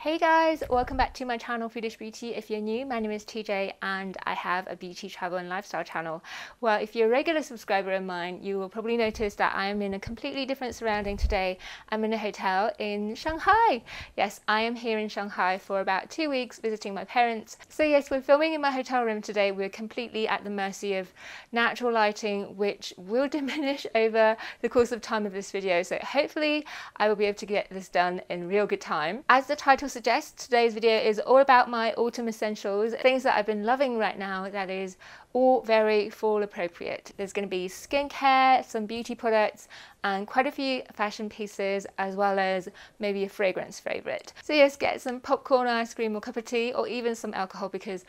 Hey guys, welcome back to my channel FoodishBeauty. If you're new, my name is TJ and I have a beauty, travel and lifestyle channel. Well, if you're a regular subscriber of mine, you will probably notice that I am in a completely different surrounding today. I'm in a hotel in Shanghai. Yes, I am here in Shanghai for about 2 weeks visiting my parents. So yes, we're filming in my hotel room today. We're completely at the mercy of natural lighting, which will diminish over the course of time of this video. So hopefully I will be able to get this done in real good time. As the title suggests, today's video is all about my autumn essentials, things that I've been loving right now that is all very fall appropriate. There's going to be skincare, some beauty products and quite a few fashion pieces, as well as maybe a fragrance favorite. So yes, get some popcorn, ice cream or cup of tea, or even some alcohol, because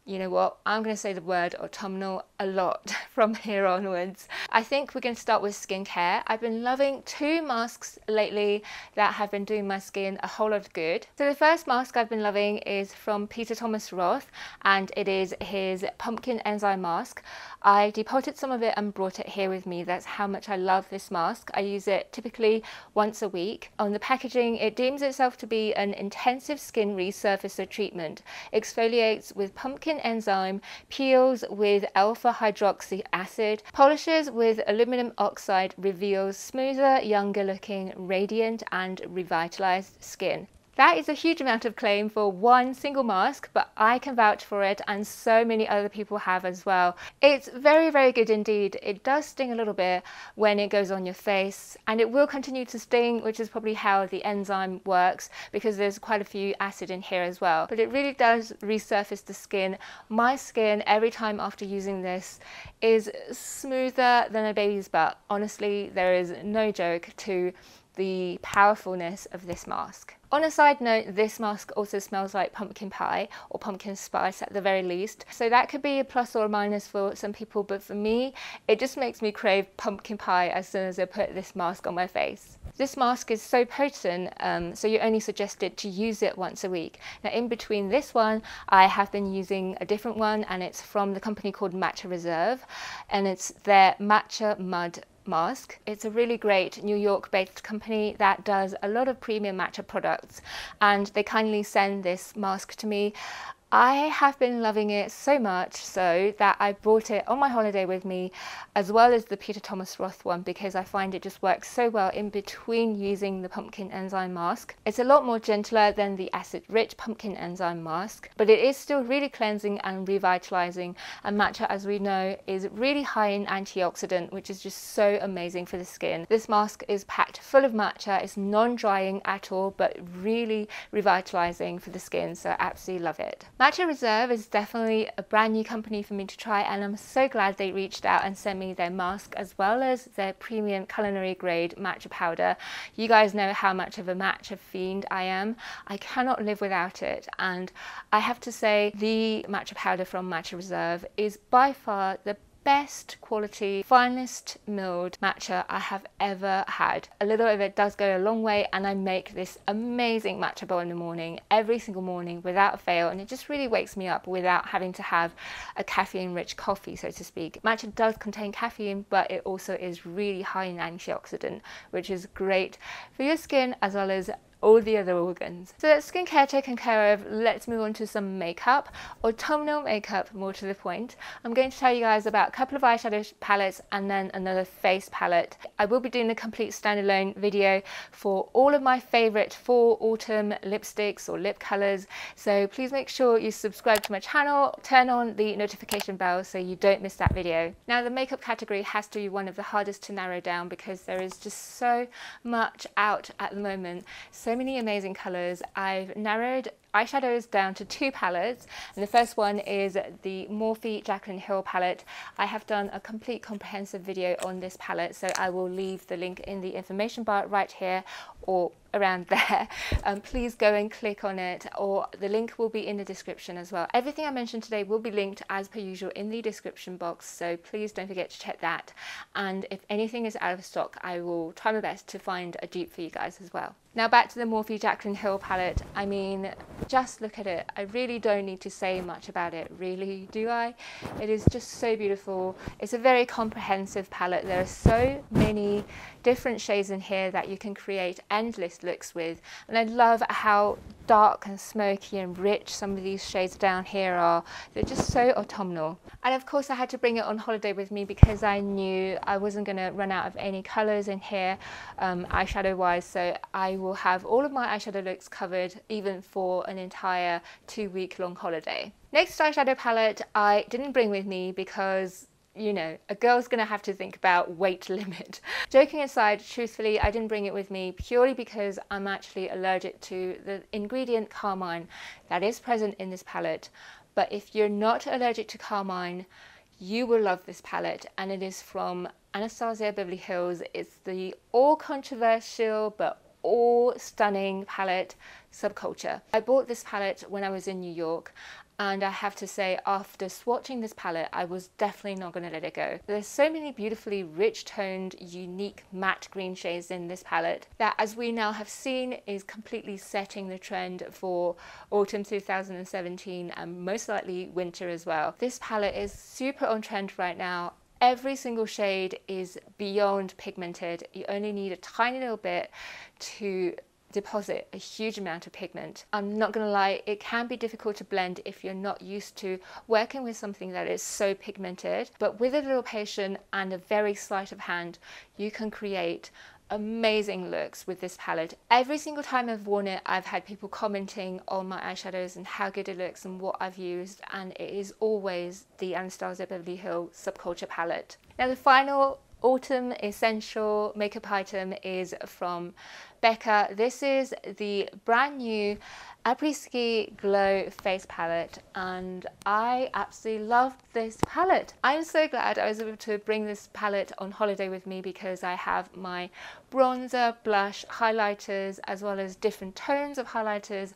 you know what, I'm going to say the word autumnal a lot from here onwards. I think we're going to start with skincare. I've been loving two masks lately that have been doing my skin a whole lot of good. So the first mask I've been loving is from Peter Thomas Roth, and it is his pumpkin enzyme mask. I depotted some of it and brought it here with me. That's how much I love this mask. I use it typically once a week. On the packaging, it deems itself to be an intensive skin resurfacer treatment, exfoliates with pumpkin enzyme, peels with alpha hydroxy acid, polishes with aluminum oxide, reveals smoother, younger looking, radiant and revitalized skin. That is a huge amount of claim for one single mask, but I can vouch for it and so many other people have as well. It's very, very good indeed. It does sting a little bit when it goes on your face, and it will continue to sting, which is probably how the enzyme works, because there's quite a few acid in here as well. But it really does resurface the skin. My skin, every time after using this, is smoother than a baby's butt. Honestly, there is no joke to the powerfulness of this mask. On a side note, this mask also smells like pumpkin pie or pumpkin spice at the very least. So that could be a plus or a minus for some people, but for me, it just makes me crave pumpkin pie as soon as I put this mask on my face. This mask is so potent, so you're only suggested to use it once a week. Now in between this one, I have been using a different one, and it's from the company called Matcha Reserve, and it's their Matcha Mud Mask. It's a really great New York based company that does a lot of premium matcha products, and they kindly send this mask to me. I have been loving it so much so that I brought it on my holiday with me, as well as the Peter Thomas Roth one, because I find it just works so well in between using the pumpkin enzyme mask. It's a lot more gentler than the acid rich pumpkin enzyme mask, but it is still really cleansing and revitalizing, and matcha, as we know, is really high in antioxidant, which is just so amazing for the skin. This mask is packed full of matcha. It's non-drying at all, but really revitalizing for the skin, so I absolutely love it. Matcha Reserve is definitely a brand new company for me to try, and I'm so glad they reached out and sent me their mask as well as their premium culinary grade matcha powder. You guys know how much of a matcha fiend I am. I cannot live without it, and I have to say the matcha powder from Matcha Reserve is by far the best quality, finest milled matcha I have ever had. A little of it does go a long way, and I make this amazing matcha bowl in the morning, every single morning without fail, and it just really wakes me up without having to have a caffeine rich coffee, so to speak. Matcha does contain caffeine, but it also is really high in antioxidant, which is great for your skin as well as all the other organs. So that's skincare taken care of. Let's move on to some makeup, autumnal makeup, more to the point. I'm going to tell you guys about a couple of eyeshadow palettes and then another face palette. I will be doing a complete standalone video for all of my favorite fall autumn lipsticks or lip colors, so please make sure you subscribe to my channel, turn on the notification bell so you don't miss that video. Now the makeup category has to be one of the hardest to narrow down, because there is just so much out at the moment. So many amazing colors. I've narrowed eyeshadows down to two palettes, and the first one is the Morphe Jaclyn Hill palette. I have done a complete comprehensive video on this palette, so I will leave the link in the information bar right here or around there. Please go and click on it, or the link will be in the description as well. Everything I mentioned today will be linked as per usual in the description box, so please don't forget to check that. And if anything is out of stock, I will try my best to find a dupe for you guys as well. Now back to the Morphe Jaclyn Hill palette. I mean, just look at it. I really don't need to say much about it, really, do I? It is just so beautiful. It's a very comprehensive palette. There are so many different shades in here that you can create endless looks with. And I love how dark and smoky and rich some of these shades down here are. They're just so autumnal. And of course I had to bring it on holiday with me because I knew I wasn't going to run out of any colours in here eyeshadow wise, so I will have all of my eyeshadow looks covered even for an entire 2-week long holiday. Next eyeshadow palette I didn't bring with me because, you know, a girl's gonna have to think about weight limit. Joking aside, truthfully, I didn't bring it with me purely because I'm actually allergic to the ingredient carmine that is present in this palette. But if you're not allergic to carmine, you will love this palette, and it is from Anastasia Beverly Hills. It's the all controversial but all stunning palette, Subculture. I bought this palette when I was in New York, and I have to say, after swatching this palette, I was definitely not going to let it go. There's so many beautifully rich toned, unique matte green shades in this palette that, as we now have seen, is completely setting the trend for autumn 2017 and most likely winter as well. This palette is super on trend right now. Every single shade is beyond pigmented. You only need a tiny little bit to deposit a huge amount of pigment. I'm not gonna lie, it can be difficult to blend if you're not used to working with something that is so pigmented, but with a little patience and a very sleight of hand, you can create amazing looks with this palette. Every single time I've worn it, I've had people commenting on my eyeshadows and how good it looks and what I've used, and it is always the Anastasia Beverly Hills Subculture palette. Now the final autumn essential makeup item is from BECCA. This is the brand new Après-Ski Glow face palette, and I absolutely loved this palette. I'm so glad I was able to bring this palette on holiday with me because I have my bronzer, blush, highlighters, as well as different tones of highlighters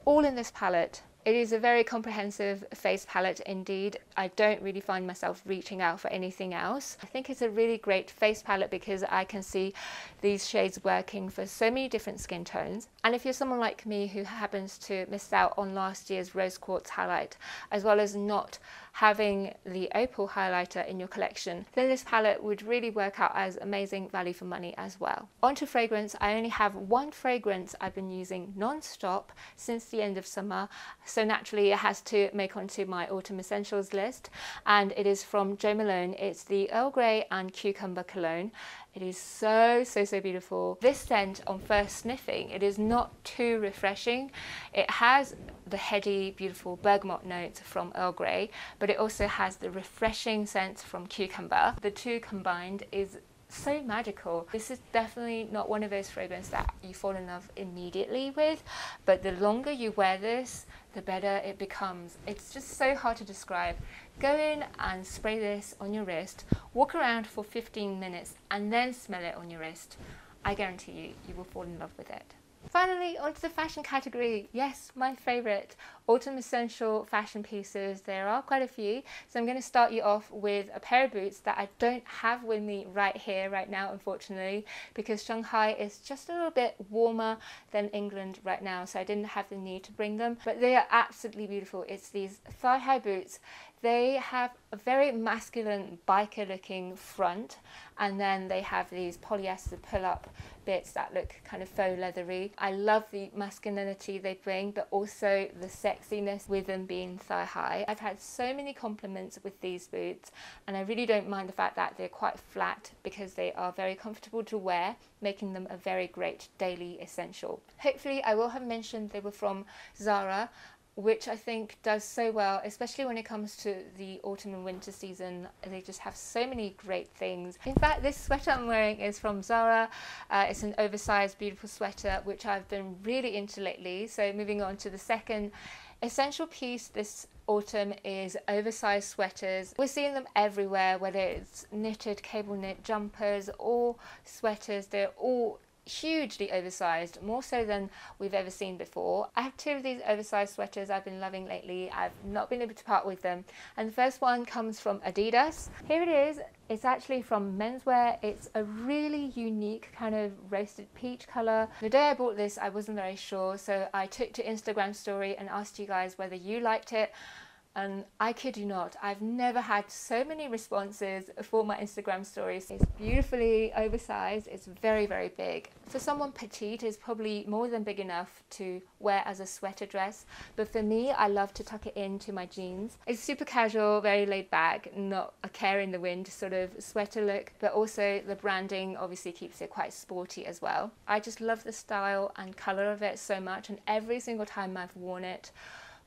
all in this palette. It is a very comprehensive face palette indeed. I don't really find myself reaching out for anything else. I think it's a really great face palette because I can see these shades working for so many different skin tones. And if you're someone like me who happens to miss out on last year's rose quartz highlight, as well as not having the opal highlighter in your collection, then this palette would really work out as amazing value for money as well. Onto fragrance, I only have one fragrance I've been using non-stop since the end of summer, so naturally it has to make onto my autumn essentials list, and it is from Jo Malone. It's the Earl Grey and Cucumber Cologne. It is so beautiful. This scent, on first sniffing, it is not too refreshing. It has the heady, beautiful bergamot notes from Earl Grey, but it also has the refreshing scent from cucumber. The two combined is so magical. This is definitely not one of those fragrances that you fall in love immediately with, but the longer you wear this, the better it becomes. It's just so hard to describe. Go in and spray this on your wrist, walk around for 15 minutes and then smell it on your wrist. I guarantee you, you will fall in love with it. Finally, onto the fashion category. Yes, my favourite autumn essential fashion pieces. There are quite a few, so I'm going to start you off with a pair of boots that I don't have with me right here, right now, unfortunately, because Shanghai is just a little bit warmer than England right now, so I didn't have the need to bring them, but they are absolutely beautiful. It's these thigh-high boots. They have a very masculine biker looking front, and then they have these polyester pull-up bits that look kind of faux leathery. I love the masculinity they bring, but also the sexiness with them being thigh-high. I've had so many compliments with these boots, and I really don't mind the fact that they're quite flat because they are very comfortable to wear, making them a very great daily essential. Hopefully I will have mentioned they were from Zara, which I think does so well, especially when it comes to the autumn and winter season. They just have so many great things. In fact, this sweater I'm wearing is from Zara. It's an oversized, beautiful sweater, which I've been really into lately. So moving on to the second essential piece this autumn is oversized sweaters. We're seeing them everywhere, whether it's knitted, cable knit jumpers or sweaters. They're all hugely oversized, more so than we've ever seen before. I have two of these oversized sweaters I've been loving lately. I've not been able to part with them, and the first one comes from Adidas. Here it is. It's actually from menswear. It's a really unique kind of roasted peach color. The day I bought this, I wasn't very sure, so I took to Instagram story and asked you guys whether you liked it. and I kid you not, I've never had so many responses for my Instagram stories. It's beautifully oversized, it's very, very big. For someone petite, it's probably more than big enough to wear as a sweater dress, but for me, I love to tuck it into my jeans. It's super casual, very laid back, not a care in the wind sort of sweater look, but also the branding obviously keeps it quite sporty as well. I just love the style and color of it so much, and every single time I've worn it,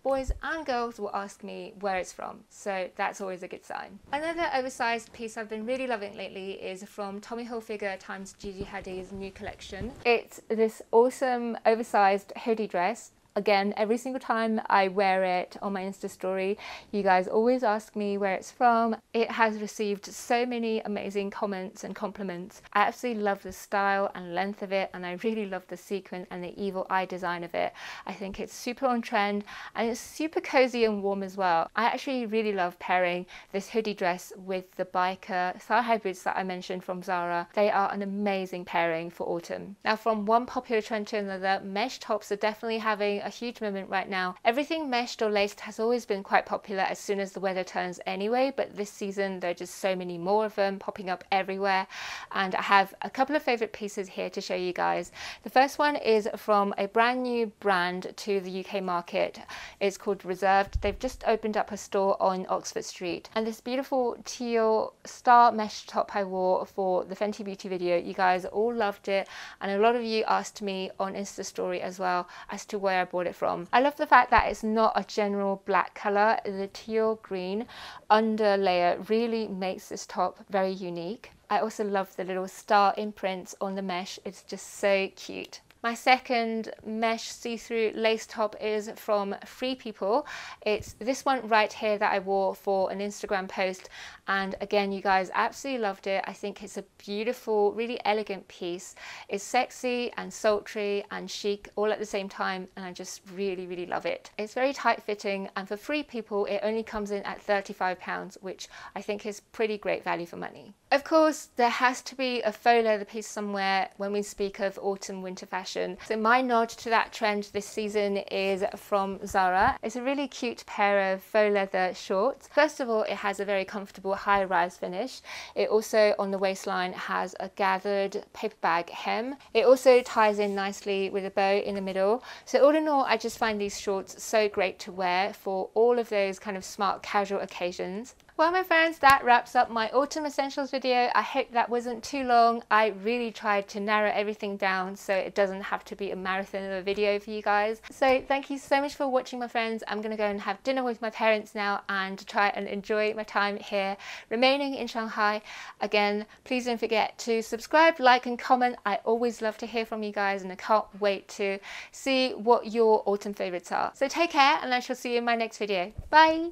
boys and girls will ask me where it's from, so that's always a good sign. Another oversized piece I've been really loving lately is from Tommy Hilfiger times Gigi Hadid's new collection. It's this awesome oversized hoodie dress. Again, every single time I wear it on my Insta story, you guys always ask me where it's from. It has received so many amazing comments and compliments. I absolutely love the style and length of it, and I really love the sequin and the evil eye design of it. I think it's super on trend, and it's super cozy and warm as well. I actually really love pairing this hoodie dress with the BECCA thigh-high boots that I mentioned from Zara. They are an amazing pairing for autumn. Now, from one popular trend to another, mesh tops are definitely having a huge moment right now. Everything meshed or laced has always been quite popular as soon as the weather turns anyway, but this season there are just so many more of them popping up everywhere, and I have a couple of favorite pieces here to show you guys. The first one is from a brand new brand to the UK market. It's called Reserved. They've just opened up a store on Oxford Street, and this beautiful teal star mesh top I wore for the Fenty Beauty video, you guys all loved it, and a lot of you asked me on Insta story as well as to where I bought it from. I love the fact that it's not a general black color. The teal green under layer really makes this top very unique. I also love the little star imprints on the mesh. It's just so cute. My second mesh see-through lace top is from Free People. It's this one right here that I wore for an Instagram post, and again, you guys absolutely loved it. I think it's a beautiful, really elegant piece. It's sexy and sultry and chic all at the same time, and I just really, really love it. It's very tight fitting, and for Free People, it only comes in at £35, which I think is pretty great value for money. Of course, there has to be a faux leather piece somewhere when we speak of autumn winter fashion. So my nod to that trend this season is from Zara. It's a really cute pair of faux leather shorts. First of all, it has a very comfortable high-rise finish. It also, on the waistline, has a gathered paper bag hem. It also ties in nicely with a bow in the middle. So all in all, I just find these shorts so great to wear for all of those kind of smart casual occasions. Well, my friends, that wraps up my autumn essentials video. I hope that wasn't too long. I really tried to narrow everything down so it doesn't have to be a marathon of a video for you guys. So thank you so much for watching, my friends. I'm gonna go and have dinner with my parents now and try and enjoy my time here remaining in Shanghai. Again, please don't forget to subscribe, like and comment. I always love to hear from you guys, and I can't wait to see what your autumn favorites are. So take care, and I shall see you in my next video. Bye.